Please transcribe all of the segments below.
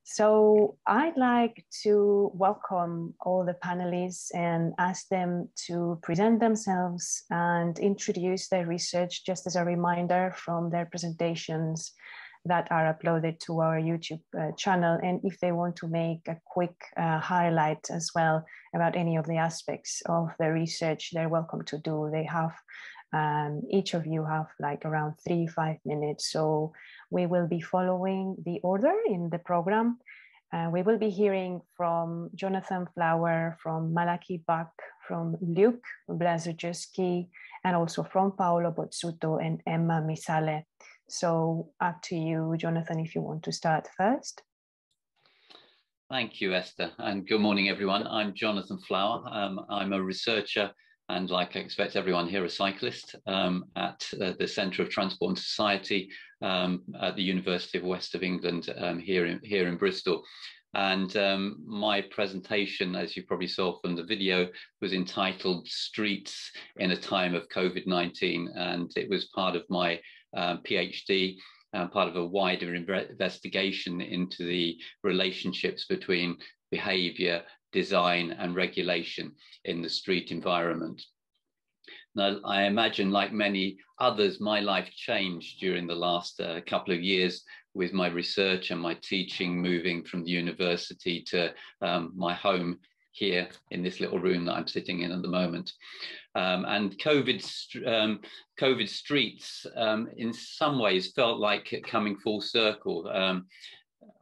So I'd like to welcome all the panelists and ask them to present themselves and introduce their research, just as a reminder, from their presentations that are uploaded to our YouTube channel. And if they want to make a quick highlight as well about any of the aspects of the research, they're welcome to do. They have, each of you have like around 3-5 minutes. So we will be following the order in the program. We will be hearing from Jonathan Flower, from Malaki Buck, from Luke Blazurczewski, and also from Paolo Bozzuto and Emma Misale. So up to you, Jonathan, if you want to start first. Thank you, Esther, and good morning, everyone. I'm Jonathan Flower. I'm a researcher and, like I expect everyone here, a cyclist at the Centre of Transport and Society at the University of West of England here in Bristol. And my presentation, as you probably saw from the video, was entitled Streets in a Time of COVID-19, and it was part of my PhD, part of a wider investigation into the relationships between behaviour, design and regulation in the street environment. Now, I imagine, like many others, my life changed during the last couple of years with my research and my teaching, moving from the university to my home here in this little room that I'm sitting in at the moment. And COVID streets, in some ways, felt like coming full circle.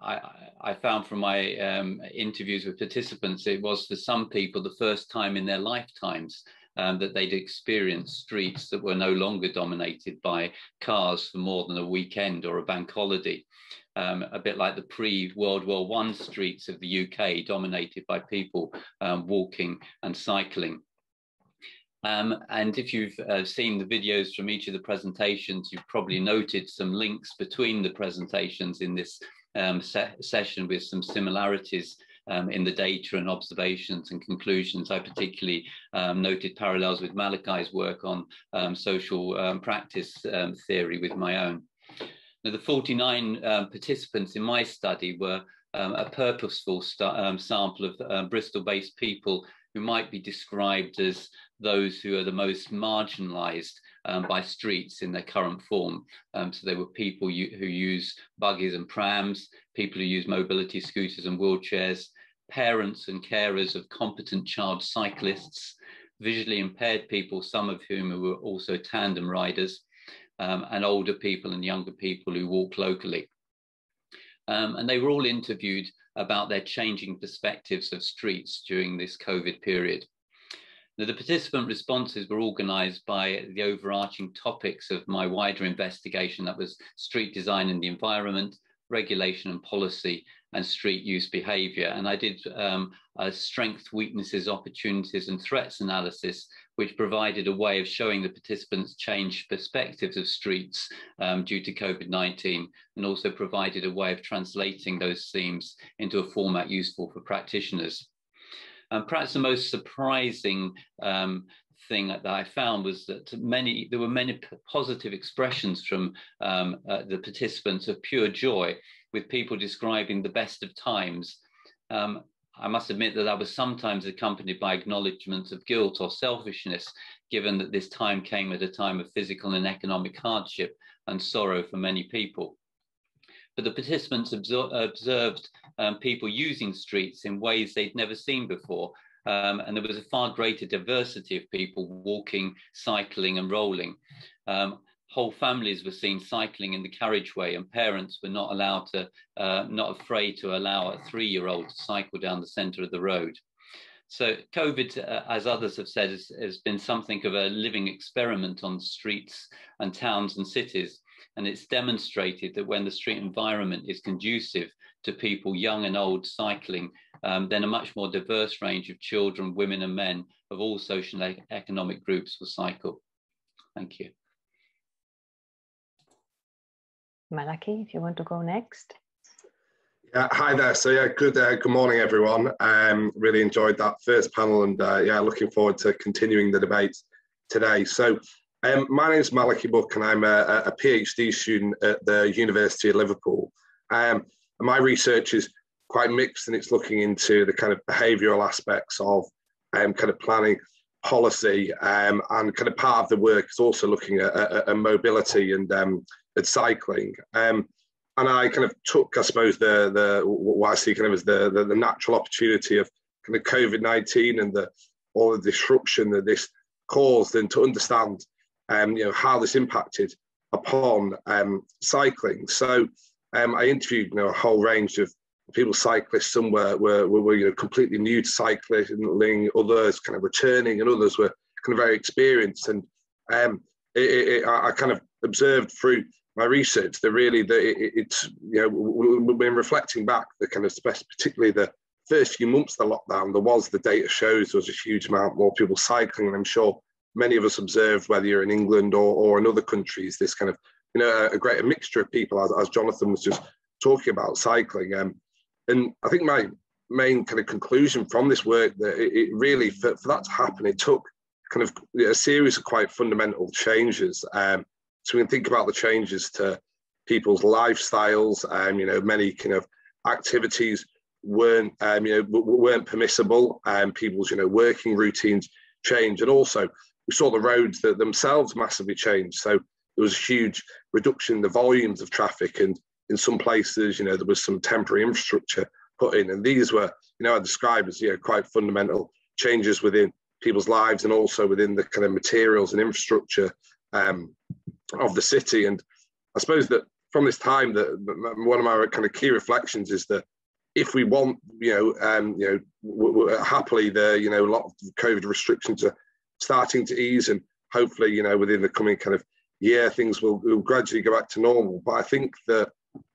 I found from my interviews with participants, it was for some people the first time in their lifetimes that they'd experienced streets that were no longer dominated by cars for more than a weekend or a bank holiday. A bit like the pre-World War I streets of the UK, dominated by people walking and cycling. And if you've seen the videos from each of the presentations, you've probably noted some links between the presentations in this session with some similarities in the data and observations and conclusions. I particularly noted parallels with Malachi's work on social practice theory with my own. Now, the 49 participants in my study were a purposeful sample of Bristol-based people who might be described as those who are the most marginalised by streets in their current form. So they were people who use buggies and prams, people who use mobility scooters and wheelchairs, parents and carers of competent child cyclists, visually impaired people, some of whom were also tandem riders, and older people and younger people who walk locally. And they were all interviewed about their changing perspectives of streets during this COVID period. Now, the participant responses were organised by the overarching topics of my wider investigation, that was street design and the environment, regulation and policy, and street use behaviour. And I did a strengths, weaknesses, opportunities and threats analysis, which provided a way of showing the participants changed perspectives of streets due to COVID-19, and also provided a way of translating those themes into a format useful for practitioners. And perhaps the most surprising thing that I found was that there were many positive expressions from the participants of pure joy, with people describing the best of times. I must admit that I was sometimes accompanied by acknowledgements of guilt or selfishness, given that this time came at a time of physical and economic hardship and sorrow for many people. But the participants observed people using streets in ways they'd never seen before. And there was a far greater diversity of people walking, cycling and rolling. Whole families were seen cycling in the carriageway, and parents were not afraid to allow a 3-year-old to cycle down the centre of the road. So COVID, as others have said, has been something of a living experiment on streets and towns and cities. And it's demonstrated that when the street environment is conducive to people young and old cycling, then a much more diverse range of children, women and men of all social and economic groups will cycle. Thank you. Malaki, if you want to go next. Yeah, hi there. So yeah, good morning, everyone. Really enjoyed that first panel, and yeah, looking forward to continuing the debate today. So my name is Malaki Buck, and I'm a PhD student at the University of Liverpool. My research is quite mixed, and it's looking into the kind of behavioural aspects of kind of planning policy, and kind of part of the work is also looking at mobility and at cycling. And I kind of took, I suppose, what I see kind of as the natural opportunity of kind of COVID-19 and all the disruption that this caused, and to understand how this impacted upon cycling. So I interviewed a whole range of people, cyclists. Some were completely new to cycling, others kind of returning, and others were kind of very experienced. And I kind of observed through my research that really it's when reflecting back, the kind of particularly the first few months of the lockdown, the data shows there was a huge amount more people cycling, and I'm sure many of us observed, whether you're in England or in other countries, this kind of a greater mixture of people, as Jonathan was just talking about cycling. And I think my main kind of conclusion from this work, that it really, for that to happen, it took kind of a series of quite fundamental changes. So we can think about the changes to people's lifestyles. Many kind of activities weren't permissible, and people's working routines change, and also we saw the roads that themselves massively change. So there was a huge reduction in the volumes of traffic, and in some places, there was some temporary infrastructure put in, and these were, I describe as quite fundamental changes within people's lives, and also within the kind of materials and infrastructure of the city. And I suppose that from this time, that one of my kind of key reflections is that if we want, happily, a lot of COVID restrictions are starting to ease, and hopefully, within the coming kind of year, things will gradually go back to normal. But I think that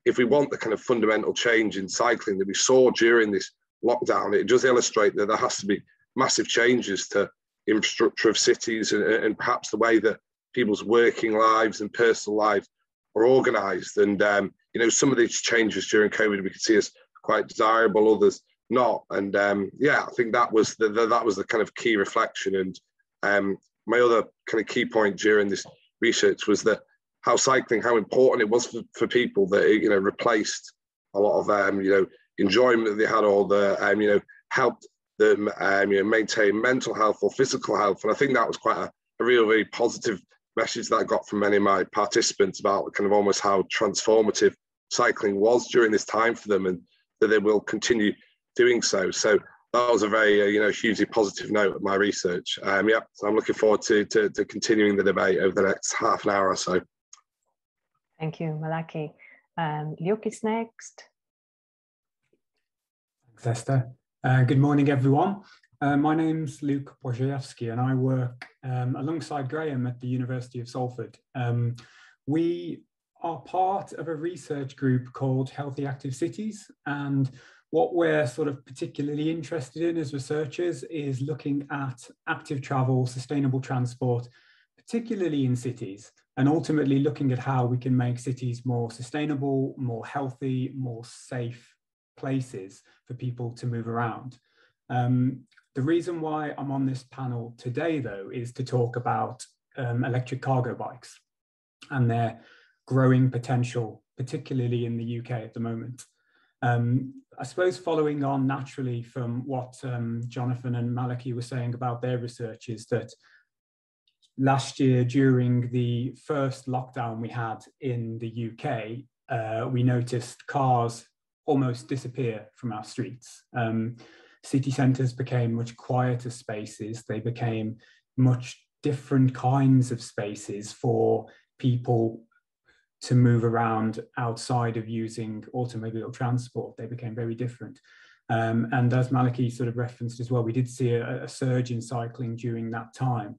if we want the kind of fundamental change in cycling that we saw during this lockdown, it does illustrate that there has to be massive changes to infrastructure of cities, and perhaps the way that people's working lives and personal lives are organised. And some of these changes during COVID we could see as quite desirable, others not. And I think that was the kind of key reflection. And my other kind of key point during this research was that how important it was for people, that it replaced a lot of enjoyment that they had, or the helped them maintain mental health or physical health. And I think that was quite a really positive message that I got from many of my participants about kind of almost how transformative cycling was during this time for them, and that they will continue doing so. So that was a very hugely positive note of my research. So I'm looking forward to continuing the debate over the next half an hour or so. Thank you, Malaki. Luke is next. Thanks, Esther. Good morning, everyone. My name's Luke Wojciechowski, and I work alongside Graham at the University of Salford. We are part of a research group called Healthy Active Cities, and what we're sort of particularly interested in as researchers is looking at active travel, sustainable transport, particularly in cities, and ultimately looking at how we can make cities more sustainable, more healthy, more safe places for people to move around. The reason why I'm on this panel today, though, is to talk about electric cargo bikes and their growing potential, particularly in the UK at the moment. I suppose following on naturally from what Jonathan and Malaki were saying about their research, is that last year during the first lockdown we had in the UK, we noticed cars almost disappear from our streets. City centres became much quieter spaces. They became much different kinds of spaces for people to move around outside of using automobile transport. They became very different. And as Malaki sort of referenced as well, we did see a surge in cycling during that time.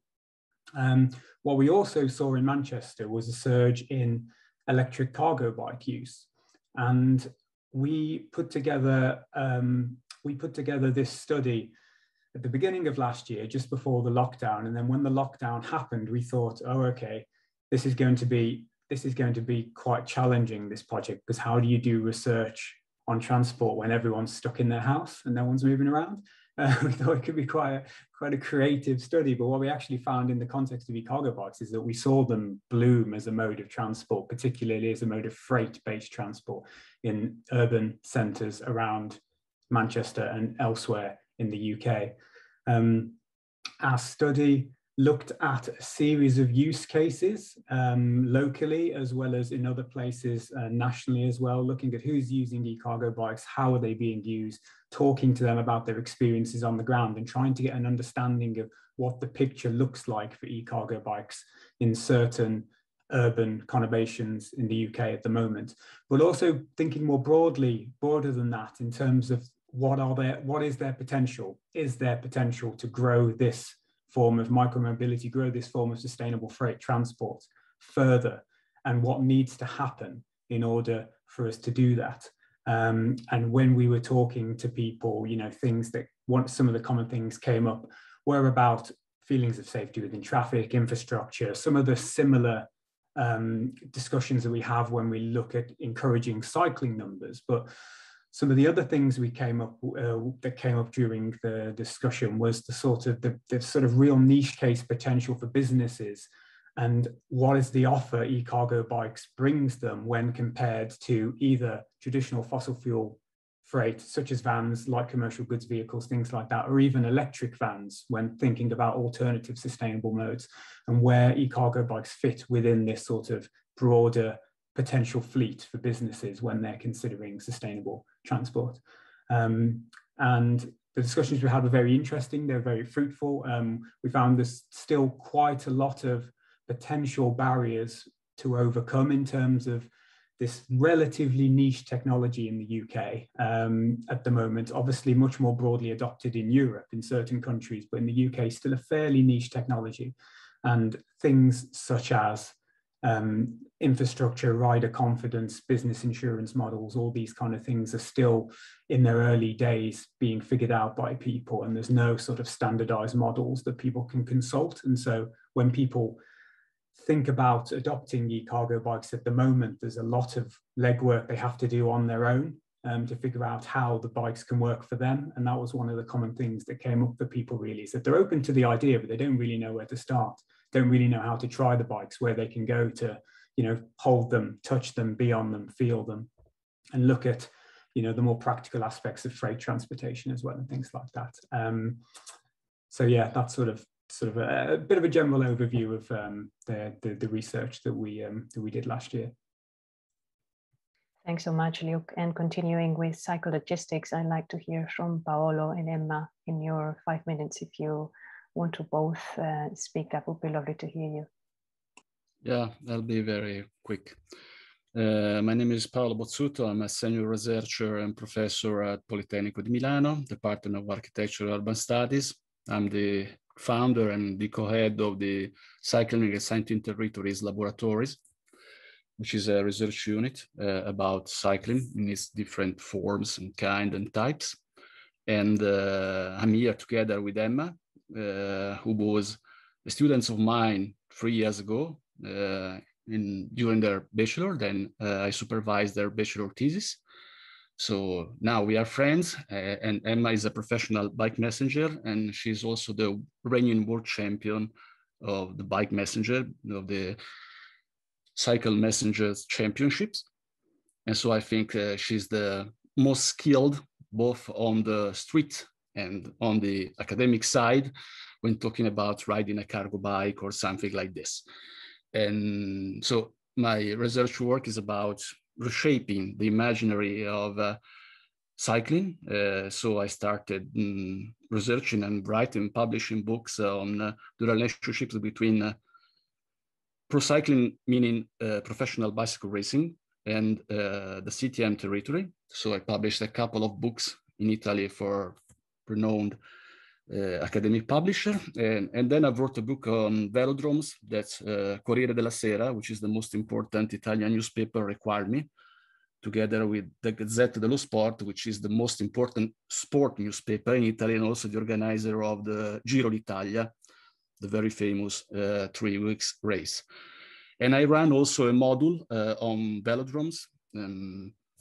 What we also saw in Manchester was a surge in electric cargo bike use. And we put together this study at the beginning of last year, just before the lockdown. And then when the lockdown happened, we thought, oh, okay, this is going to be quite challenging, this project, because how do you do research on transport when everyone's stuck in their house and no one's moving around. We thought it could be quite a creative study, but what we actually found in the context of e-cargo bikes is that we saw them bloom as a mode of transport, particularly as a mode of freight-based transport in urban centres around Manchester and elsewhere in the UK. Our study looked at a series of use cases locally as well as in other places nationally as well, looking at who's using e-cargo bikes, how are they being used, talking to them about their experiences on the ground and trying to get an understanding of what the picture looks like for e-cargo bikes in certain urban conurbations in the UK at the moment, but also thinking more broader than that in terms of what is their potential? Is there potential to grow this form of micromobility, grow this form of sustainable freight transport further, and what needs to happen in order for us to do that? And when we were talking to people, you know, some of the common things came up were about feelings of safety within traffic, infrastructure, some of the similar discussions that we have when we look at encouraging cycling numbers. But some of the other things that came up during the discussion was the sort of real niche case potential for businesses, and what is the offer e-cargo bikes brings them when compared to either traditional fossil fuel freight, such as vans, light commercial goods vehicles, things like that, or even electric vans when thinking about alternative sustainable modes, and where e-cargo bikes fit within this sort of broader potential fleet for businesses when they're considering sustainable transport. And the discussions we had were very interesting, they're very fruitful. We found there's still quite a lot of potential barriers to overcome in terms of this relatively niche technology in the UK at the moment, obviously much more broadly adopted in Europe in certain countries, but in the UK still a fairly niche technology. And things such as infrastructure, rider confidence, business insurance models, all these kind of things are still in their early days being figured out by people, and there's no sort of standardized models that people can consult. And so when people think about adopting e-cargo bikes at the moment, there's a lot of legwork they have to do on their own to figure out how the bikes can work for them. And that was one of the common things that came up for people, really, is that they're open to the idea, but they don't really know where to start, don't really know how to try the bikes, where they can go to, you know, hold them, touch them, be on them, feel them, and look at, you know, the more practical aspects of freight transportation as well and things like that. So yeah, that's sort of a bit of a general overview of the research that we did last year. Thanks so much, Luke. And continuing with psychologistics, I'd like to hear from Paolo and Emma in your 5 minutes. If you want to both speak, that would be lovely to hear you. Yeah, I'll be very quick. My name is Paolo Bozzuto. I'm a senior researcher and professor at Politecnico di Milano, Department of Architecture and Urban Studies. I'm the founder and the co-head of the Cycling and Scientific Territories Laboratories, which is a research unit about cycling in its different forms and kind and types. And I'm here together with Emma, who was a student of mine 3 years ago during their bachelor. Then I supervised their bachelor thesis. So now we are friends, and Emma is a professional bike messenger, and she's also the reigning world champion of the bike messenger, of the Cycle Messengers Championships. And so I think she's the most skilled, both on the street and on the academic side, when talking about riding a cargo bike or something like this. And so my research work is about reshaping the imaginary of cycling. So I started researching and writing, publishing books on the relationships between pro cycling, meaning professional bicycle racing, and the CTM territory. So I published a couple of books in Italy for renowned academic publisher. And then I wrote a book on velodromes that Corriere della Sera, which is the most important Italian newspaper, required me, together with the Gazzetta dello Sport, which is the most important sport newspaper in Italy, and also the organizer of the Giro d'Italia, the very famous 3 weeks race. And I ran also a module on velodromes,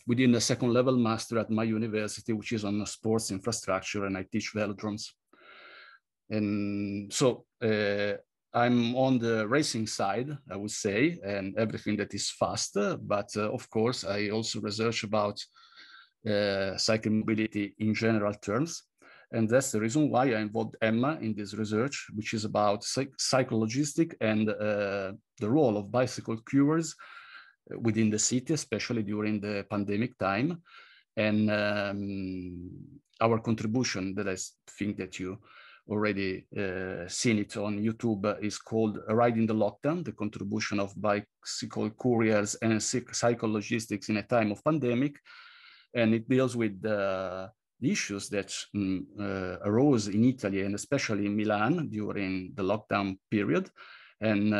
within the second level master at my university, which is on sports infrastructure, and I teach velodromes. And so I'm on the racing side, I would say, and everything that is fast, but of course, I also research about cycle mobility in general terms. And that's the reason why I involved Emma in this research, which is about cyclologistic and the role of bicycle couriers within the city, especially during the pandemic time. And our contribution that I think that you already seen it on YouTube is called A Ride in the Lockdown, the contribution of bicycle couriers and cycle logistics in a time of pandemic. And it deals with the issues that arose in Italy and especially in Milan during the lockdown period. And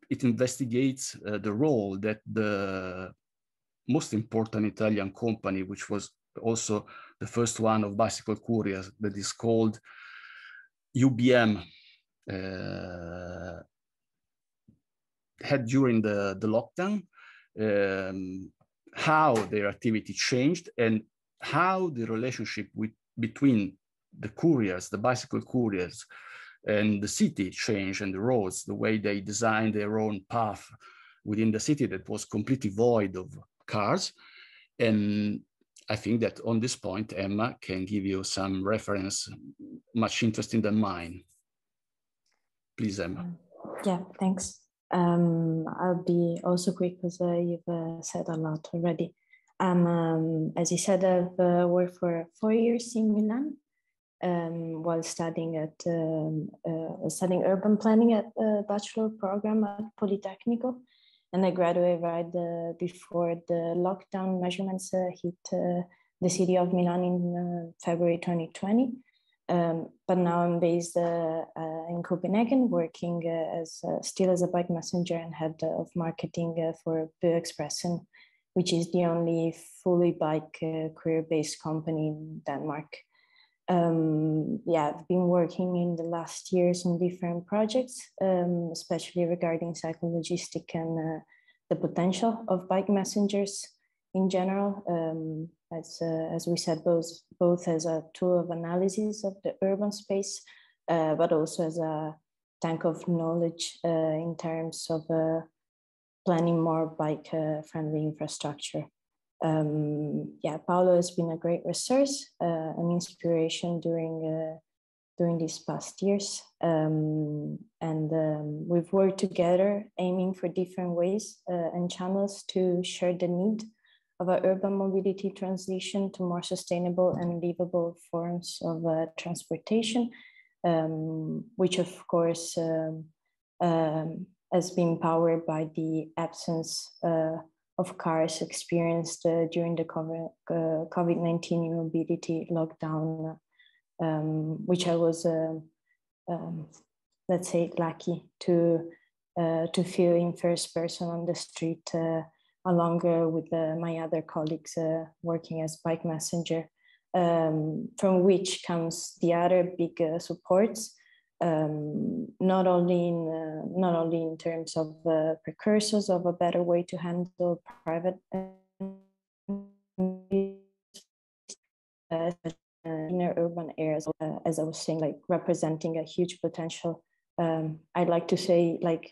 it investigates the role that the most important Italian company, which was also the first one of bicycle couriers, that is called UBM, had during the lockdown, how their activity changed and how the relationship between the couriers, the bicycle couriers, and the city changed, and the roads, the way they designed their own path within the city that was completely void of cars. And I think that on this point, Emma can give you some reference much interesting than mine. Please, Emma. Yeah, thanks. I'll be also quick because you've said a lot already. As you said, I've worked for 4 years in Milan while studying urban planning at a bachelor program at Politecnico. And I graduated right before the lockdown measurements hit the city of Milan in February 2020. But now I'm based in Copenhagen, working still as a bike messenger and head of marketing for Bøexpressen, which is the only fully bike career-based company in Denmark. I've been working in the last years on different projects, especially regarding cycle logistics and the potential of bike messengers in general, as we said, both as a tool of analysis of the urban space, but also as a tank of knowledge in terms of planning more bike-friendly infrastructure. Paolo has been a great resource, an inspiration during these past years. We've worked together aiming for different ways and channels to share the need of our urban mobility transition to more sustainable and livable forms of transportation, which of course has been powered by the absence of cars experienced during the COVID-19 mobility lockdown, which I was, let's say, lucky to feel in first person on the street, along with my other colleagues working as bike messenger, from which comes the other big supports. Not only in terms of precursors of a better way to handle private inner urban areas, as I was saying, like representing a huge potential. I'd like to say like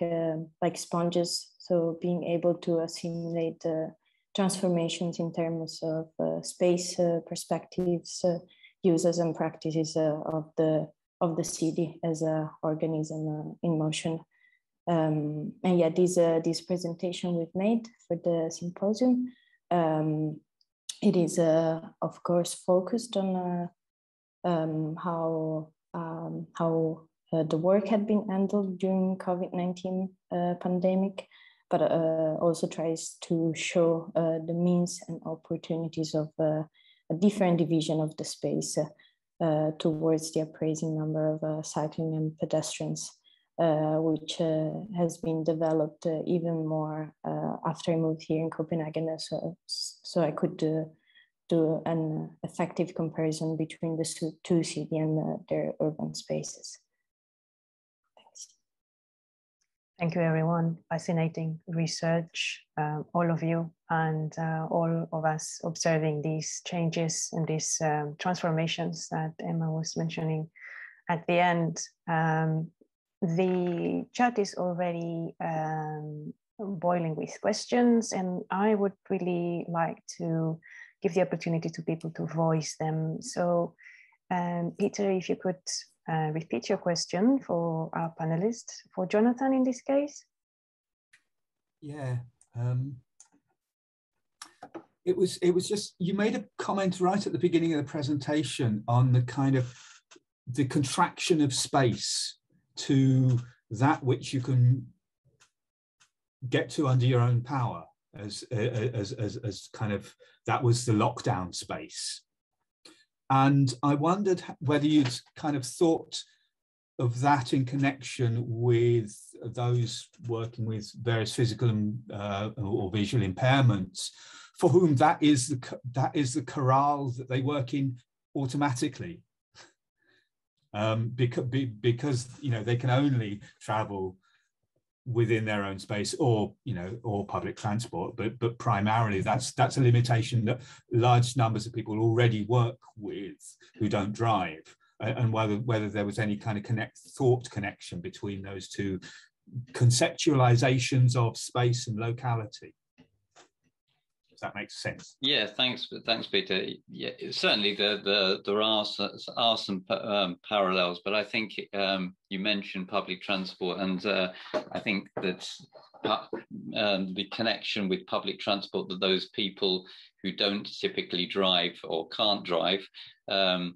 sponges, so being able to assimilate transformations in terms of space perspectives, uses and practices of the city as an organism in motion. This presentation we've made for the symposium, it is of course focused on how the work had been handled during COVID-19 pandemic, but also tries to show the means and opportunities of a different division of the space towards the appraising number of cycling and pedestrians, which has been developed even more after I moved here in Copenhagen, so I could do an effective comparison between the two cities and their urban spaces. Thanks. Thank you, everyone. Fascinating research, all of you, and all of us observing these changes and these transformations that Emma was mentioning at the end. The chat is already boiling with questions, and I would really like to give the opportunity to people to voice them. So, Peter, if you could repeat your question for our panelists, for Jonathan in this case. Yeah, it was just, you made a comment right at the beginning of the presentation on the kind of the contraction of space to that which you can get to under your own power, as kind of, that was the lockdown space. And I wondered whether you'd kind of thought of that in connection with those working with various physical and, or visual impairments, for whom that is the corral that they work in automatically, because you know, they can only travel within their own space, or you know, or public transport, but primarily that's a limitation that large numbers of people already work with who don't drive, and whether there was any kind of thought connection between those two conceptualizations of space and locality. If that makes sense. Yeah, thanks, Peter. Yeah, certainly there are some parallels, but I think you mentioned public transport, and I think that the connection with public transport, that those people who don't typically drive or can't drive, the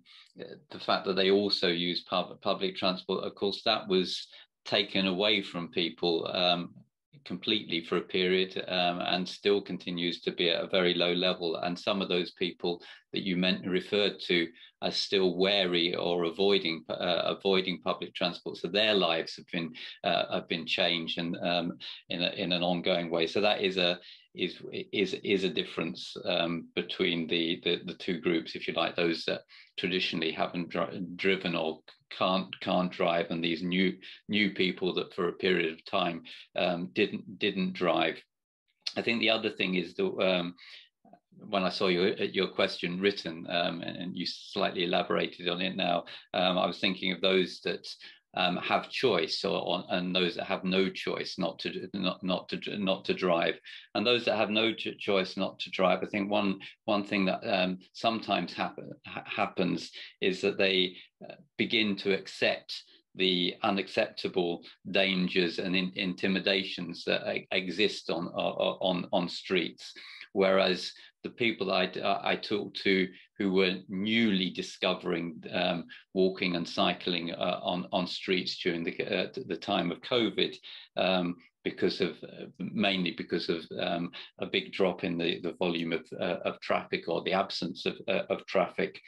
fact that they also use public transport, of course, that was taken away from people completely for a period, and still continues to be at a very low level. And some of those people that you referred to are still wary or avoiding public transport. So their lives have been changed, and in an ongoing way. So that is a difference between the two groups, if you like, those that traditionally haven't driven or can't drive, and these new people that for a period of time didn't drive. I think the other thing is that when I saw your question written, and you slightly elaborated on it now, I was thinking of those that have choice, and those that have no choice not to drive, and those that have no choice not to drive. I think one thing that sometimes happens is that they begin to accept the unacceptable dangers and intimidations that exist on streets, whereas the people I talked to who were newly discovering walking and cycling on streets during the time of COVID, mainly because of a big drop in the volume of traffic, or the absence of traffic,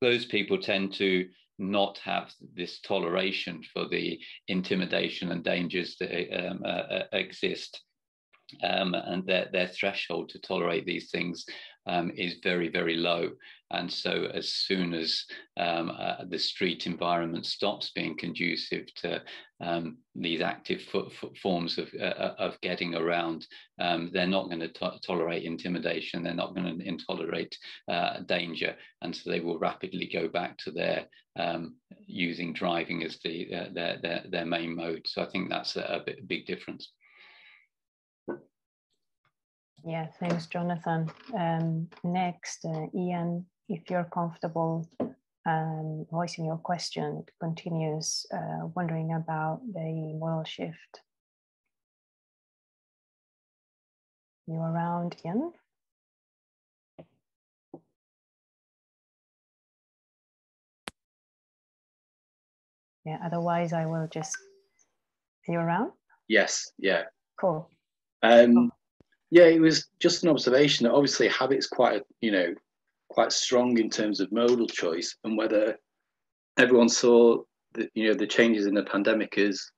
those people tend to not have this toleration for the intimidation and dangers that exist. And their threshold to tolerate these things is very, very low. And so as soon as the street environment stops being conducive to these active forms of getting around, they're not going to tolerate intimidation, they're not going to tolerate danger, and so they will rapidly go back to their using driving as their main mode. So I think that's a big difference. Yeah, thanks, Jonathan. Next, Ian, if you're comfortable voicing your question, it continues wondering about the modal shift. You around, Ian? Yeah, otherwise I will just, are you around? Yes, yeah. Cool. Yeah, it was just an observation that obviously habit's quite strong in terms of modal choice, and whether everyone saw that, the changes in the pandemic as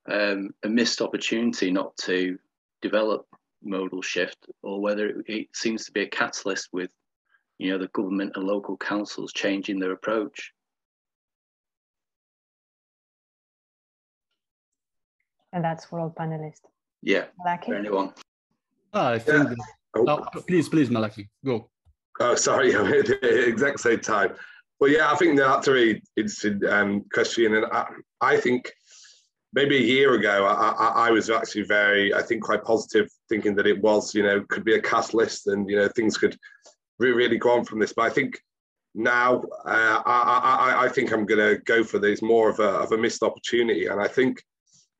a missed opportunity not to develop modal shift, or whether it seems to be a catalyst with, the government and local councils changing their approach. And that's for all panelists. Yeah, Malaki? for anyone. I think. Please, Malaki, go. Oh, sorry, I'm at the exact same time. Well, yeah, I think that's a really interesting question, and I think maybe a year ago I was actually quite positive, thinking that it was, could be a catalyst, and things could really go on from this. But I think now I think I'm going to go for this more of a missed opportunity, and I think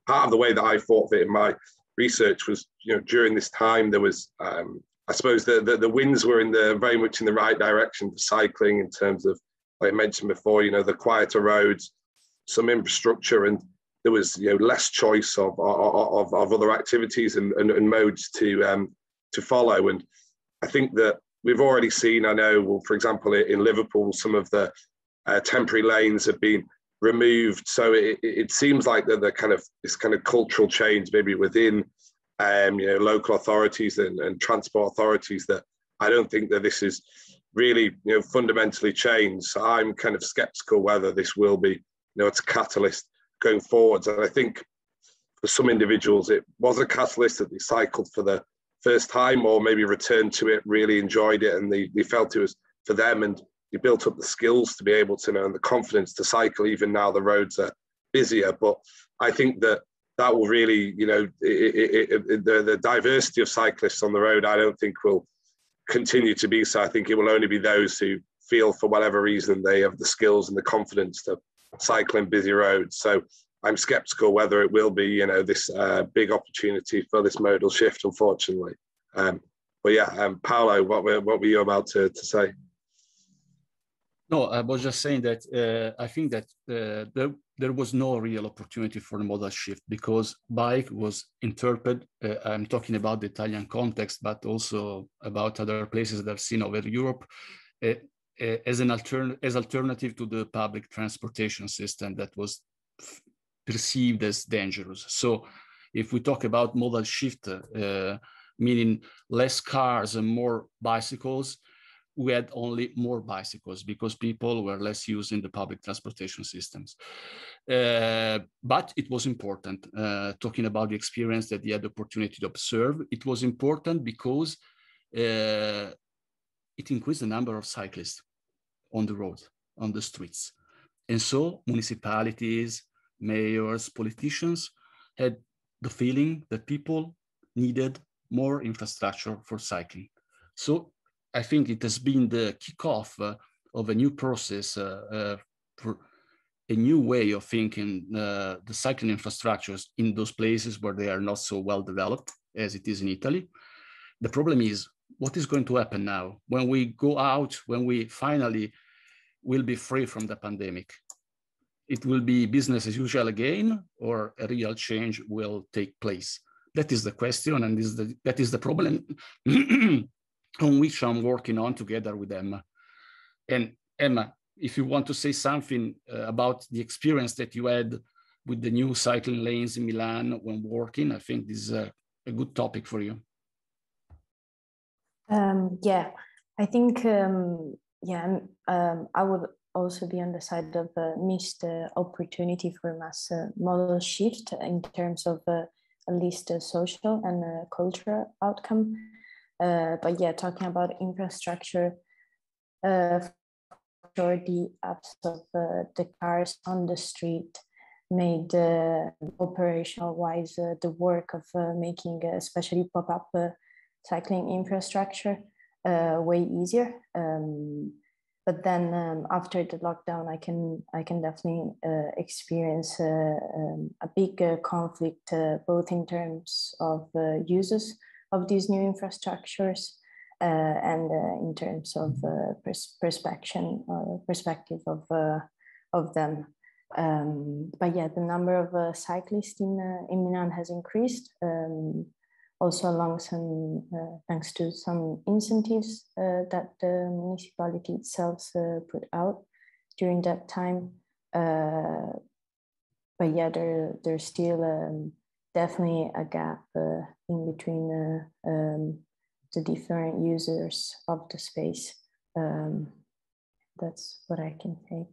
part of the way that I thought of it in my research was, during this time there was, I suppose the winds were very much in the right direction for cycling, in terms of, like I mentioned before, the quieter roads, some infrastructure, and there was less choice of other activities and modes to follow. And I think that we've already seen, I know, well, for example, in Liverpool, some of the temporary lanes have been removed. So it seems like that this kind of cultural change, maybe within local authorities and transport authorities, that I don't think that this is really fundamentally changed. So I'm kind of skeptical whether this will be it's a catalyst going forwards. And I think for some individuals it was a catalyst, that they cycled for the first time, or maybe returned to it, really enjoyed it, and they felt it was for them, and they built up the skills to be able to and the confidence to cycle even now the roads are busier. But I think that will really, the diversity of cyclists on the road, I don't think will continue to be so. I think it will only be those who feel, for whatever reason, they have the skills and the confidence to cycle in busy roads. So I'm skeptical whether it will be, this big opportunity for this modal shift, unfortunately. But yeah, Paolo, what were you about to say? No, I was just saying that I think that there was no real opportunity for the modal shift, because bike was interpreted, I'm talking about the Italian context, but also about other places that I've seen over Europe, as an alternative to the public transportation system that was perceived as dangerous. So if we talk about modal shift, meaning less cars and more bicycles, we had only more bicycles because people were less using the public transportation systems. But it was important, talking about the experience that they had the opportunity to observe. It was important because it increased the number of cyclists on the road, on the streets. And so municipalities, mayors, politicians had the feeling that people needed more infrastructure for cycling. So I think it has been the kickoff of a new process for a new way of thinking the cycling infrastructures in those places where they are not so well developed as it is in Italy. The problem is, what is going to happen now when we go out, when we finally will be free from the pandemic? It will be business as usual again, or a real change will take place? That is the question, and that is the problem on which I'm working on together with Emma. And Emma, if you want to say something about the experience that you had with the new cycling lanes in Milan when working, I think this is a good topic for you. Yeah, I think, I would also be on the side of missed opportunity for mass modal shift in terms of at least a social and cultural outcome. But yeah, talking about infrastructure, for the apps of the cars on the street made operational wise the work of making especially pop-up cycling infrastructure way easier. But then after the lockdown, I can definitely experience a big conflict, both in terms of uses of these new infrastructures and in terms of perspective of them. But yeah, the number of cyclists in Milan has increased, also along some thanks to some incentives that the municipality itself put out during that time. But yeah, there's still definitely a gap in between the different users of the space. That's what I can say.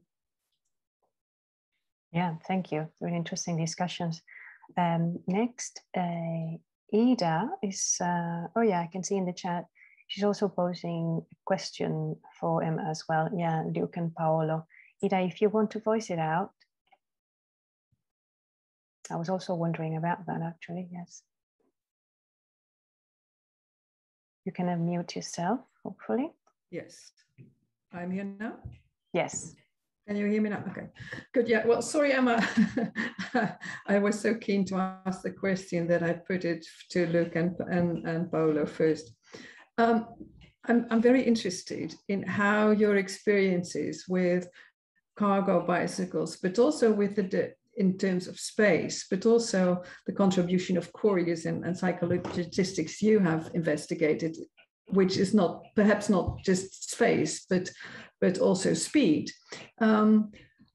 Yeah, thank you. Really interesting discussions. Next, Ida is, oh yeah, I can see in the chat, she's also posing a question for Emma as well. Yeah, Luke and Paolo. Ida, if you want to voice it out. I was also wondering about that actually, yes. You can unmute yourself, hopefully. Yes, I'm here now. Yes. Can you hear me now? Okay, good. Yeah, well, sorry, Emma. I was so keen to ask the question that I put it to Luke and Paolo first. I'm very interested in how your experiences with cargo bicycles, but also with in terms of space, but also the contribution of couriers and cyclologistics you have investigated, which is not perhaps not just space, but also speed,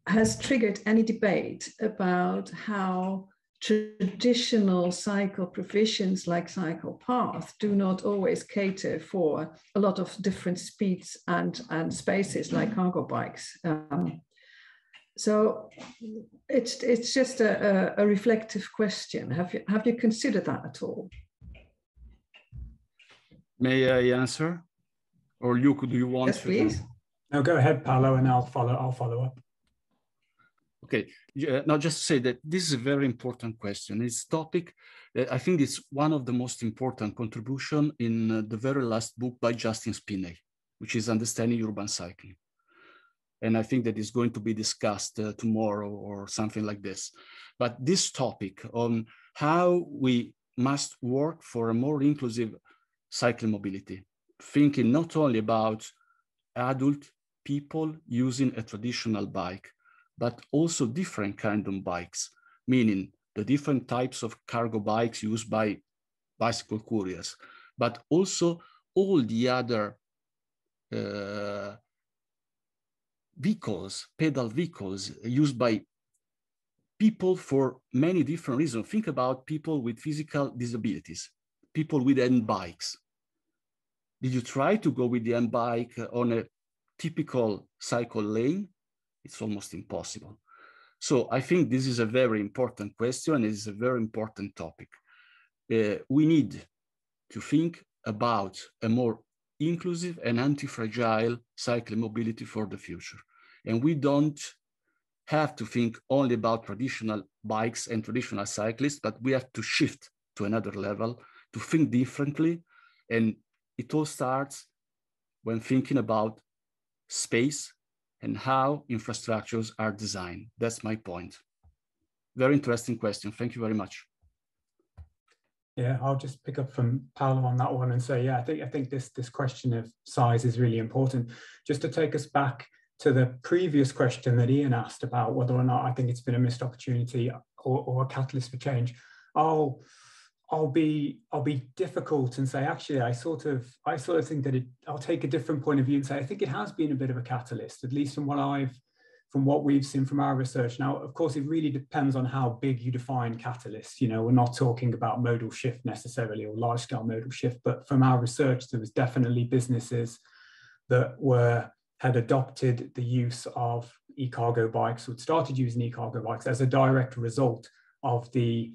has triggered any debate about how traditional cycle provisions like cycle path do not always cater for a lot of different speeds and spaces like cargo bikes. So it's just a reflective question. Have you considered that at all? May I answer? Or Luke, do you want to? Yes, please. No, go ahead, Paolo, and I'll follow up. Okay, now just to say that this is a very important question. It's topic, I think it's one of the most important contribution in the very last book by Justin Spinney, which is Understanding Urban Cycling. And I think that is going to be discussed tomorrow or something like this. But this topic on how we must work for a more inclusive cycling mobility, thinking not only about adult people using a traditional bike, but also different kind of bikes, meaning the different types of cargo bikes used by bicycle couriers, but also all the other vehicles, pedal vehicles used by people for many different reasons. Think about people with physical disabilities, people with N-bikes. Did you try to go with the N-bike on a typical cycle lane? It's almost impossible. So I think this is a very important question. It is a very important topic. We need to think about a more inclusive and anti-fragile cycling mobility for the future. And we don't have to think only about traditional bikes and traditional cyclists, but we have to shift to another level, to think differently. And it all starts when thinking about space and how infrastructures are designed. That's my point. Very interesting question. Thank you very much. Yeah, I'll just pick up from Paolo on that one and say, yeah, I think this question of size is really important. Just to take us back to the previous question that Ian asked about whether or not I think it's been a missed opportunity or a catalyst for change. I'll be difficult and say, actually, I sort of think that I'll take a different point of view and say, I think it has been a bit of a catalyst, at least from what we've seen from our research. Now, of course, it really depends on how big you define catalyst. You know, we're not talking about modal shift necessarily or large scale modal shift, but from our research, there was definitely businesses that had adopted the use of e-cargo bikes, or started using e-cargo bikes as a direct result of the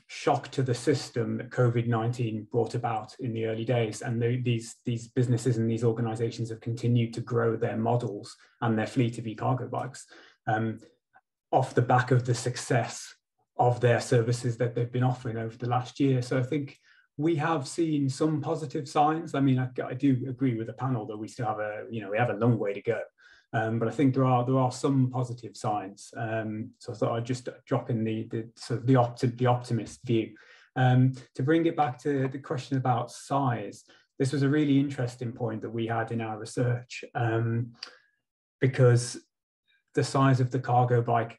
shock to the system that COVID-19 brought about in the early days. And these businesses and these organizations have continued to grow their models and their fleet of e-cargo bikes off the back of the success of their services that they've been offering over the last year. So I think we have seen some positive signs. I mean, I do agree with the panel that we still have we have a long way to go. But I think there are some positive signs. So I thought I'd just drop in the optimist view. To bring it back to the question about size, this was a really interesting point that we had in our research, because the size of the cargo bike,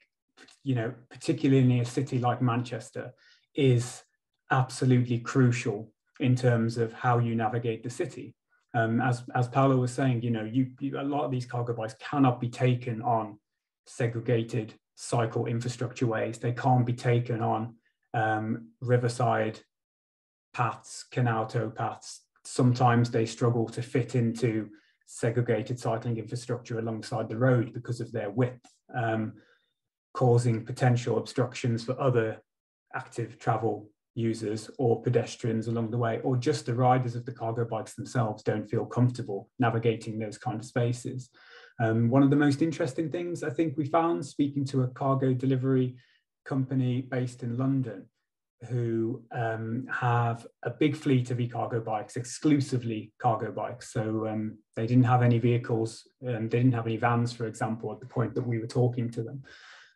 particularly in a city like Manchester, is absolutely crucial in terms of how you navigate the city. As Paolo was saying, a lot of these cargo bikes cannot be taken on segregated cycle infrastructure ways. They can't be taken on riverside paths, canal tow paths. Sometimes they struggle to fit into segregated cycling infrastructure alongside the road because of their width, causing potential obstructions for other active travel users or pedestrians along the way, or just the riders of the cargo bikes themselves don't feel comfortable navigating those kind of spaces. One of the most interesting things I think we found, speaking to a cargo delivery company based in London, who have a big fleet of e-cargo bikes, exclusively cargo bikes. So they didn't have any vehicles, they didn't have any vans, for example, at the point that we were talking to them.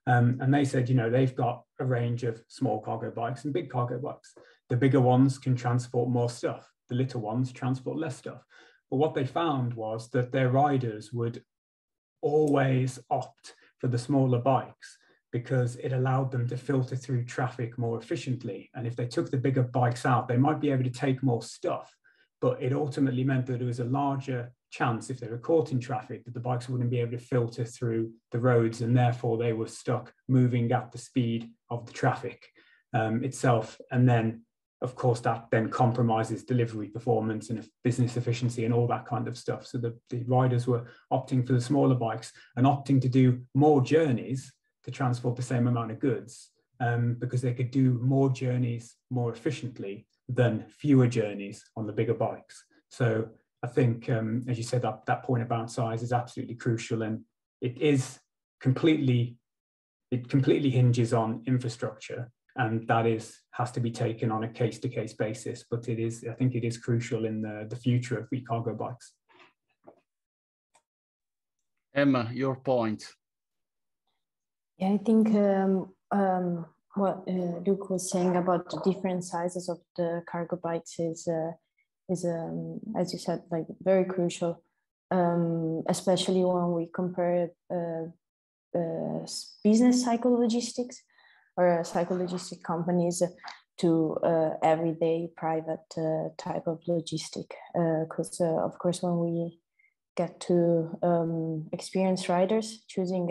And they said, you know, they've got a range of small cargo bikes and big cargo bikes. The bigger ones can transport more stuff. The little ones transport less stuff. But what they found was that their riders would always opt for the smaller bikes because it allowed them to filter through traffic more efficiently. And if they took the bigger bikes out, they might be able to take more stuff, but it ultimately meant that there was a larger chance, if they were caught in traffic, that the bikes wouldn't be able to filter through the roads, and therefore they were stuck moving at the speed of the traffic itself. And then, of course, that then compromises delivery performance and business efficiency and all that kind of stuff. So the riders were opting for the smaller bikes and opting to do more journeys to transport the same amount of goods because they could do more journeys more efficiently than fewer journeys on the bigger bikes. So I think, as you said, that point about size is absolutely crucial, and it completely hinges on infrastructure, and that has to be taken on a case-to-case basis. But I think it is crucial in the future of e-cargo bikes. Emma, your point. Yeah, I think what Luke was saying about the different sizes of the cargo bikes is as you said, like very crucial, especially when we compare business cycle logistics or cycle logistic companies to everyday private type of logistic. Because of course, when we get to experienced riders choosing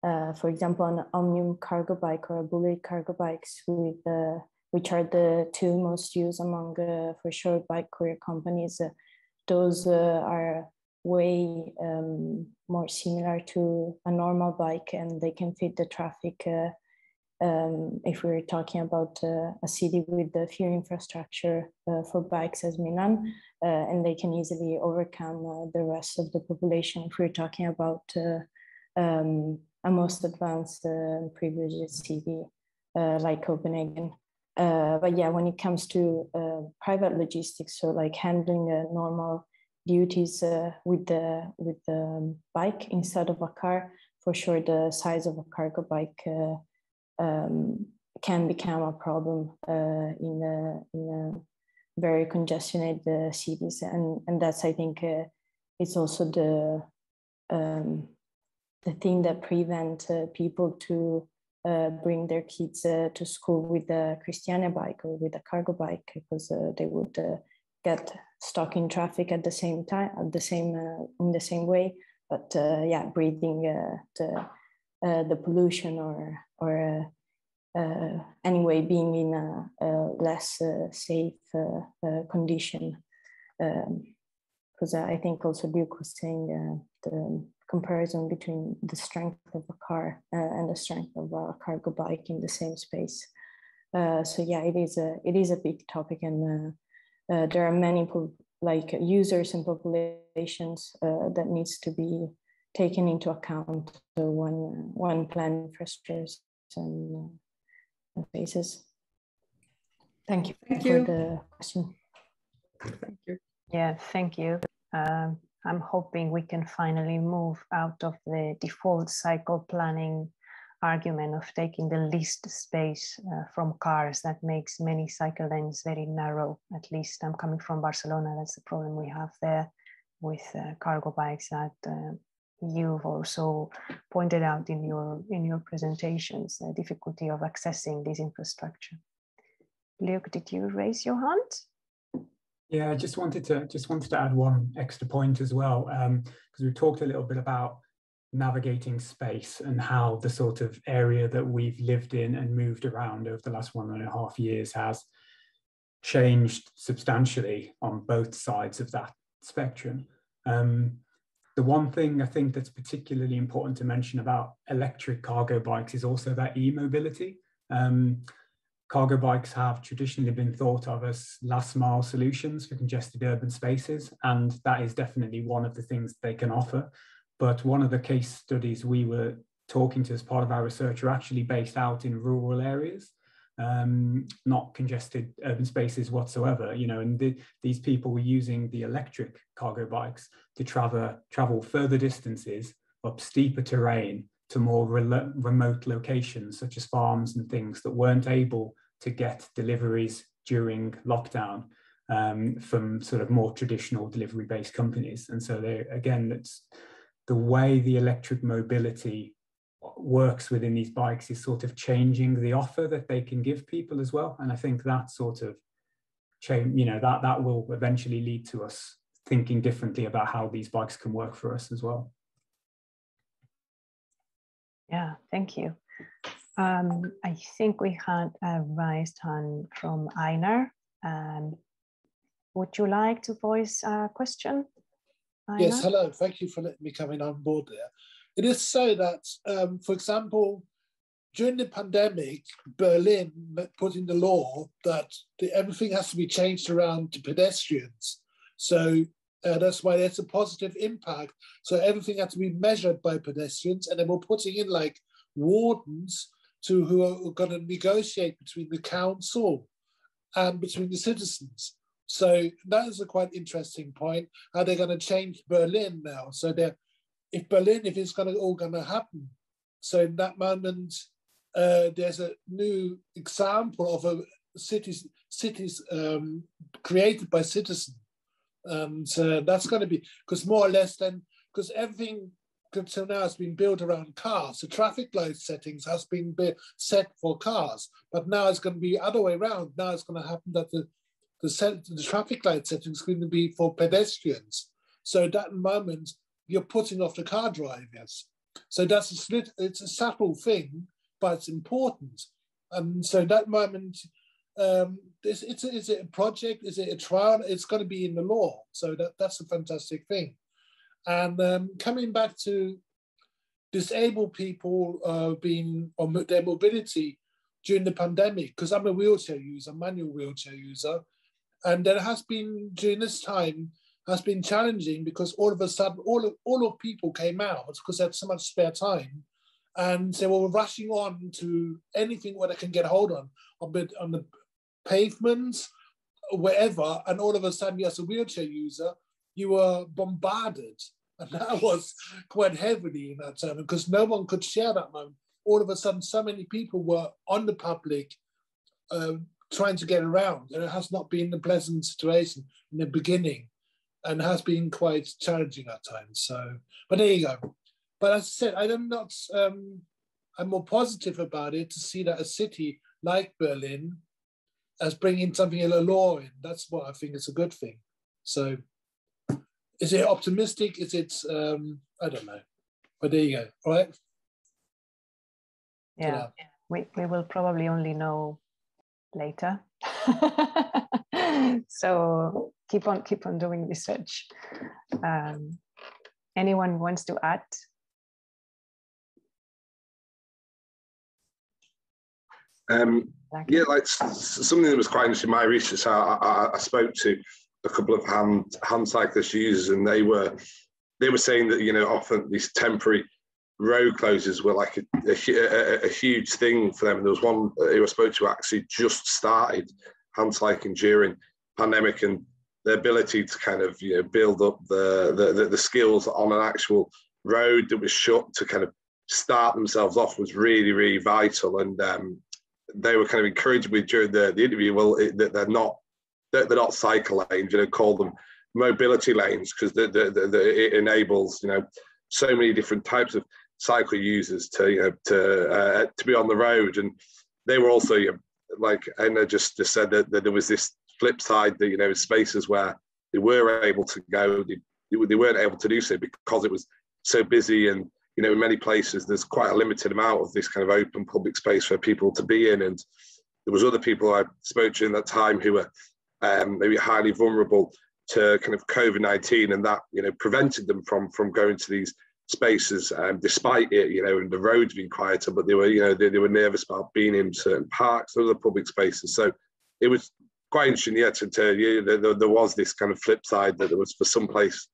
for example, an Omnium cargo bike or a Bullet cargo bikes with which are the two most used among for sure bike courier companies. Those are way more similar to a normal bike, and they can fit the traffic if we're talking about a city with the few infrastructure for bikes as Milan, and they can easily overcome the rest of the population if we're talking about a most advanced privileged city like Copenhagen. But yeah, when it comes to private logistics, so like handling normal duties with the bike instead of a car, for sure the size of a cargo bike can become a problem in a very congested cities, and that's, I think, it's also the thing that prevent people to bring their kids to school with a Christiania bike or with a cargo bike, because they would get stuck in traffic at the same time, in the same way. But yeah, breathing the pollution or anyway being in a less safe condition. Because I think also Luke was saying the comparison between the strength of a car and the strength of a cargo bike in the same space. So yeah, it is a big topic, and there are many users and populations that needs to be taken into account when planning infrastructures and spaces. Thank you for the question. Thank you. Yeah, thank you. I'm hoping we can finally move out of the default cycle planning argument of taking the least space from cars that makes many cycle lanes very narrow. At least I'm coming from Barcelona. That's the problem we have there with cargo bikes that you've also pointed out in your presentations, the difficulty of accessing this infrastructure. Luke, did you raise your hand? Yeah, I just wanted to add one extra point as well, because we talked a little bit about navigating space and how the sort of area that we've lived in and moved around over the last 1.5 years has changed substantially on both sides of that spectrum. The one thing I think that's particularly important to mention about electric cargo bikes is also that e-mobility. Cargo bikes have traditionally been thought of as last mile solutions for congested urban spaces, and that is definitely one of the things they can offer. But one of the case studies we were talking to as part of our research are actually based out in rural areas, not congested urban spaces whatsoever, you know, and these people were using the electric cargo bikes to travel further distances up steeper terrain to more remote locations, such as farms and things that weren't able to get deliveries during lockdown from sort of more traditional delivery-based companies. And so again, that's the way the electric mobility works within these bikes is sort of changing the offer that they can give people as well. And I think that sort of change, you know, that will eventually lead to us thinking differently about how these bikes can work for us as well. Yeah, thank you. I think we had a raised hand from Einar. Would you like to voice a question, Einar? Yes, hello. Thank you for letting me come in on board there. It is so that, for example, during the pandemic, Berlin put in the law that everything has to be changed around to pedestrians. So that's why there's a positive impact. So everything had to be measured by pedestrians, and they were putting in like wardens who are going to negotiate between the council and between the citizens. So that is a quite interesting point. How they're going to change Berlin now. So if it's all going to happen. So in that moment, there's a new example of a cities created by citizens. So that's going to be, because more or less then, because everything until now has been built around cars. The traffic light settings has been set for cars, but now it's going to be the other way around. Now it's going to happen that the traffic light settings is going to be for pedestrians. So at that moment, you're putting off the car drivers. So it's a subtle thing, but it's important. And so that moment, is it a project? Is it a trial? It's going to be in the law. So that's a fantastic thing. And coming back to disabled people being on their mobility during the pandemic, because I'm a wheelchair user, manual wheelchair user, and there has been, during this time, has been challenging because all of a sudden, all of people came out because they had so much spare time, and they were rushing on to anything where they can get hold on the pavements, wherever, and all of a sudden, as a wheelchair user, you were bombarded. And that was quite heavily in that time because no one could share that moment. All of a sudden, so many people were on the public trying to get around. And it has not been a pleasant situation in the beginning and has been quite challenging at times. So, but there you go. But as I said, I'm more positive about it to see that a city like Berlin as bringing something in a law in. That's what I think is a good thing. So, is it optimistic? Is it, I don't know. But there you go, all right? Yeah, we will probably only know later. So keep on doing research. Anyone wants to add? Yeah, like something that was quite interesting in my research, I spoke to a couple of hand cyclist users, and they were saying that, you know, often these temporary road closures were like a huge thing for them. And there was one who I spoke to actually just started hand cycling during pandemic, and the ability to kind of, you know, build up the skills on an actual road that was shut to kind of start themselves off was really, really vital. And they were kind of encouraging me during the interview, well, that they're not cycle lanes, you know, call them mobility lanes, because it enables, you know, so many different types of cycle users to, you know, to be on the road. And they were also, you know, like, and they just said that there was this flip side, that, you know, spaces where they were able to go, they weren't able to do so because it was so busy. And, you know, in many places there's quite a limited amount of this kind of open public space for people to be in. And there was other people I spoke to in that time who were maybe highly vulnerable to kind of COVID-19, and that, you know, prevented them from going to these spaces, despite it, and the roads being quieter, but they were, they were nervous about being in certain parks, other public spaces. So it was quite interesting, there was this kind of flip side that there was, for some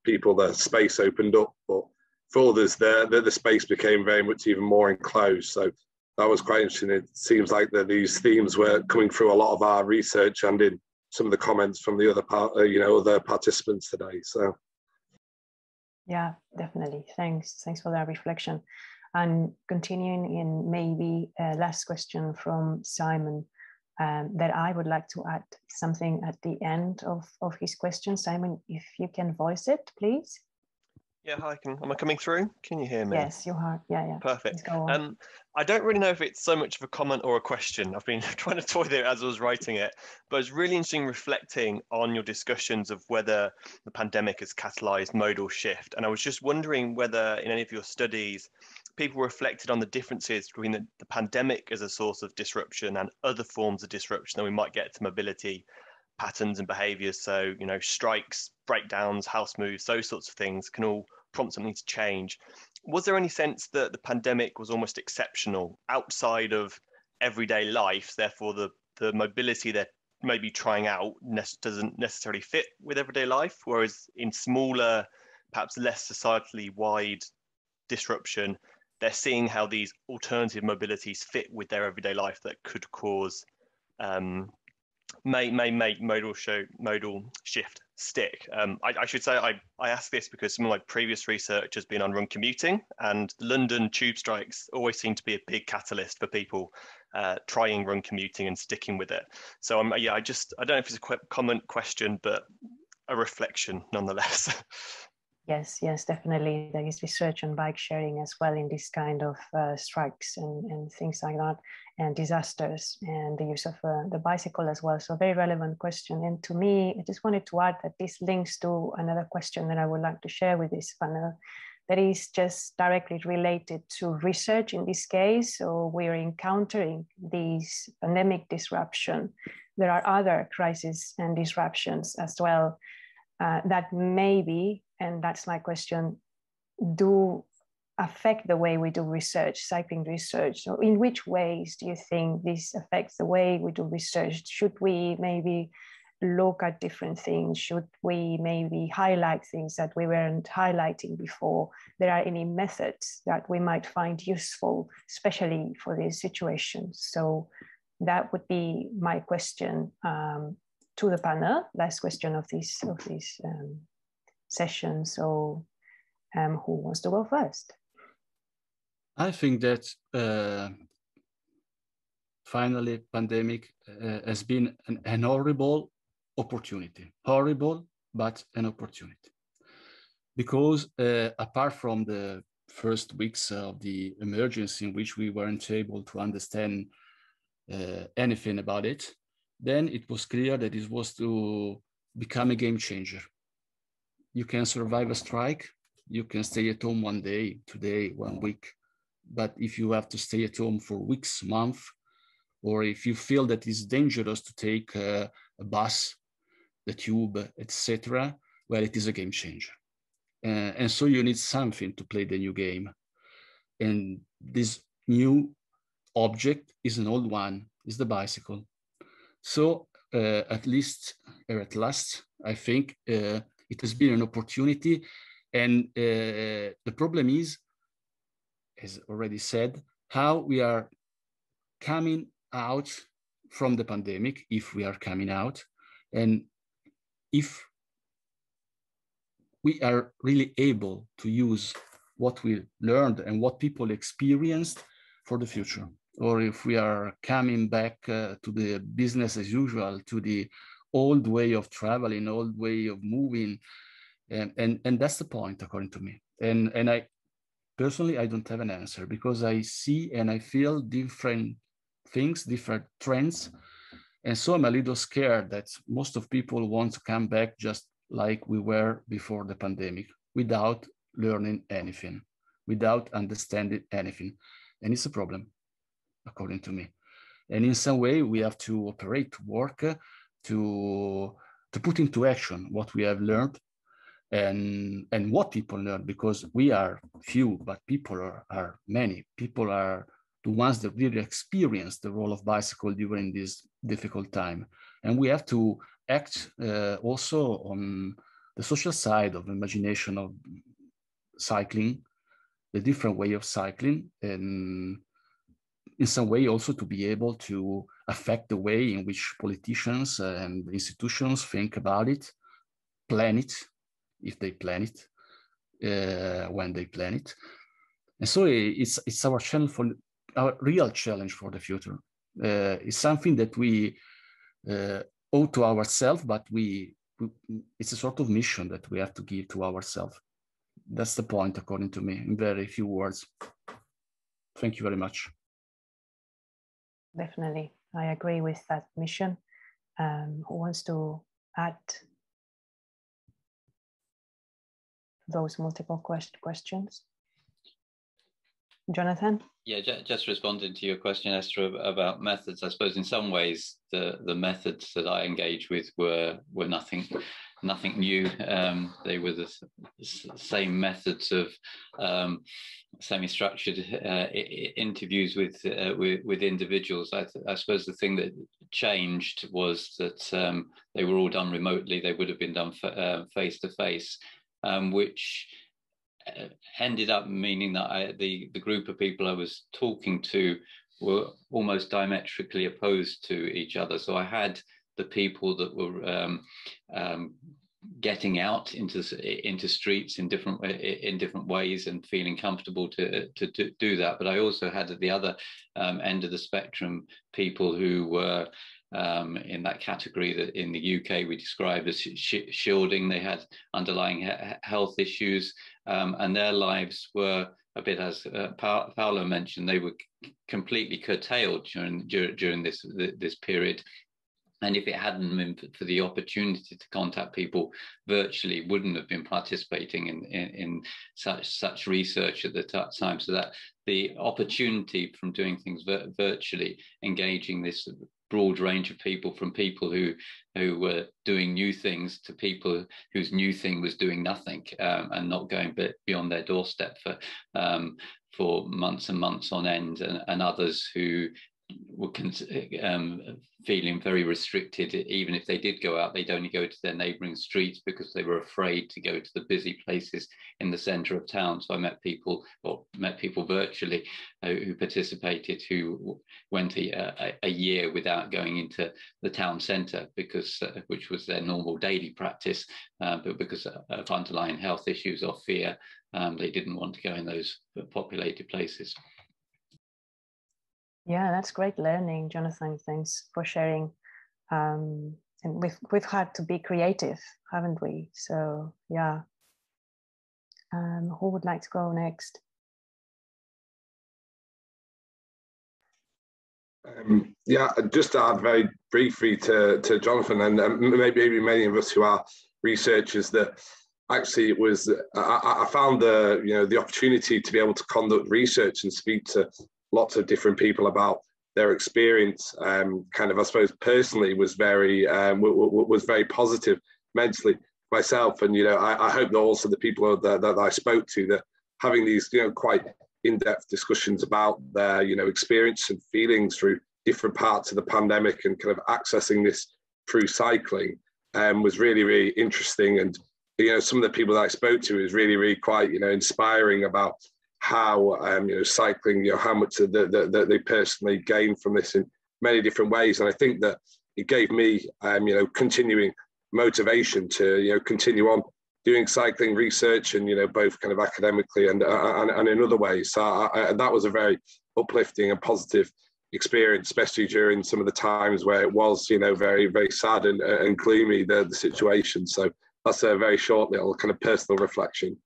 people, the space opened up, but for others, the space became very much even more enclosed. So that was quite interesting. It seems like that these themes were coming through a lot of our research and in some of the comments from the other other participants today. So. Yeah, definitely. Thanks for that reflection. And continuing in maybe a last question from Simon, that I would like to add something at the end of his question. Simon, if you can voice it, please. Yeah, hi, am I coming through? Can you hear me? Yes, you are. Yeah. Perfect. Go on. I don't really know if it's so much of a comment or a question. I've been trying to toy with it as I was writing it, but it's really interesting reflecting on your discussions of whether the pandemic has catalyzed modal shift. And I was just wondering whether in any of your studies, people reflected on the differences between the pandemic as a source of disruption and other forms of disruption that we might get to mobility patterns and behaviors. So, strikes, breakdowns, house moves, those sorts of things can all prompt something to change. Was there any sense that the pandemic was almost exceptional outside of everyday life? Therefore, the mobility they're maybe trying out doesn't necessarily fit with everyday life, whereas in smaller, perhaps less societally wide disruption, they're seeing how these alternative mobilities fit with their everyday life that could cause may make modal shift stick. I should say I asked this because some of my previous research has been on run commuting, and London tube strikes always seem to be a big catalyst for people trying run commuting and sticking with it. So I don't know if it's a comment, question, but a reflection nonetheless. Yes, definitely. There is research on bike sharing as well in this kind of strikes and things like that, and disasters, and the use of the bicycle as well. So very relevant question. And to me, I just wanted to add that this links to another question that I would like to share with this panel that is just directly related to research in this case. So we're encountering these pandemic disruption. There are other crises and disruptions as well that maybe, and that's my question, do affect the way we do research, cycling research. So in which ways do you think this affects the way we do research? Should we maybe look at different things? Should we maybe highlight things that we weren't highlighting before? There are any methods that we might find useful, especially for these situations? So that would be my question to the panel. Last question of this session. So who wants to go first? I think that finally pandemic has been an horrible opportunity. Horrible, but an opportunity. Because apart from the first weeks of the emergency in which we weren't able to understand anything about it, then it was clear that it was to become a game changer. You can survive a strike, you can stay at home 1 day, 2 days, 1 week. But if you have to stay at home for weeks, months, or if you feel that it's dangerous to take a bus, the tube, etc., well, it is a game changer. And so you need something to play the new game. And this new object is an old one, is the bicycle. So at last, I think it has been an opportunity. And the problem is, as already said, how we are coming out from the pandemic, if we are coming out, and if we are really able to use what we learned and what people experienced for the future, or if we are coming back to the business as usual, to the old way of traveling, old way of moving. And that's the point, according to me. And I personally, I don't have an answer, because I see and I feel different things, different trends. And so I'm a little scared that most of people want to come back just like we were before the pandemic, without learning anything, without understanding anything. And it's a problem, according to me. And in some way, we have to operate, to work, to put into action what we have learned, and what people learn, because we are few, but people are many. People are the ones that really experience the role of bicycle during this difficult time. And we have to act also on the social side of imagination of cycling, the different way of cycling, and in some way also to be able to affect the way in which politicians and institutions think about it, plan it, if they plan it, when they plan it. And so it's our challenge, for our real challenge for the future. It's something that we owe to ourselves, but it's a sort of mission that we have to give to ourselves. That's the point, according to me, in very few words. Thank you very much. Definitely, I agree with that mission. Who wants to add those multiple questions? Jonathan? Yeah, just responding to your question, Esther, about methods. I suppose in some ways the methods that I engaged with were nothing new. They were the same methods of semi-structured interviews with individuals. I suppose the thing that changed was that they were all done remotely. They would have been done face to face, which ended up meaning that the group of people I was talking to were almost diametrically opposed to each other. So I had the people that were getting out into streets in different ways and feeling comfortable to do that. But I also had at the other end of the spectrum people who were in that category that in the UK we describe as shielding. They had underlying health issues, and their lives were a bit, as Paolo mentioned, they were completely curtailed during this period. And if it hadn't been for the opportunity to contact people virtually, wouldn't have been participating in such research at the time. So that the opportunity from doing things virtually, engaging this broad range of people, from people who were doing new things to people whose new thing was doing nothing and not going beyond their doorstep for months and months on end, and others who were feeling very restricted. Even if they did go out, they'd only go to their neighbouring streets because they were afraid to go to the busy places in the centre of town. So I met people virtually who participated, who went a year without going into the town centre because which was their normal daily practice, but because of underlying health issues or fear, they didn't want to go in those populated places. Yeah, that's great learning, Jonathan. Thanks for sharing. And we've had to be creative, haven't we? So yeah. Who would like to go next? Yeah, just to add very briefly to Jonathan, and maybe many of us who are researchers, that actually it was I found the opportunity to be able to conduct research and speak to lots of different people about their experience, kind of, I suppose, personally was very positive mentally myself. And, I hope that also the people that I spoke to, that having these, quite in-depth discussions about their, experience and feelings through different parts of the pandemic and kind of accessing this through cycling was really, really interesting. And, some of the people that I spoke to is really, really quite, inspiring about how cycling, how much that they personally gain from this in many different ways. And I think that it gave me continuing motivation to continue on doing cycling research, and both kind of academically and in other ways. So that was a very uplifting and positive experience, especially during some of the times where it was very, very sad and gloomy, the situation. So that's a very short little kind of personal reflection.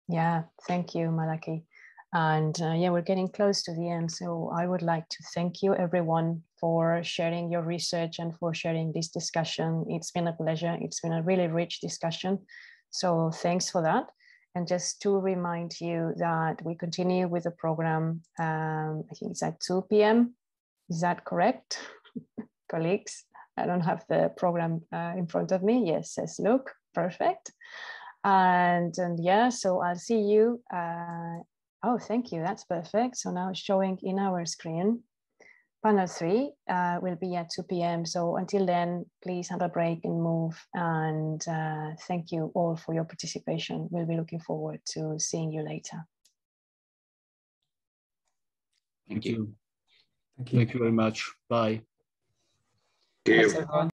Yeah, thank you, Malaki. And yeah, we're getting close to the end. So I would like to thank you, everyone, for sharing your research and for sharing this discussion. It's been a pleasure. It's been a really rich discussion. So thanks for that. And just to remind you that we continue with the program, I think it's at 2 p.m. Is that correct, colleagues? I don't have the program in front of me. Yes, says Luke. Perfect. And yeah, so I'll see you. Oh, thank you. That's perfect. So now it's showing in our screen. Panel 3 will be at 2 p.m. So until then, please have a break and move. And thank you all for your participation. We'll be looking forward to seeing you later. Thank you. Thank you very much. Bye. Thank you. Thanks, everyone.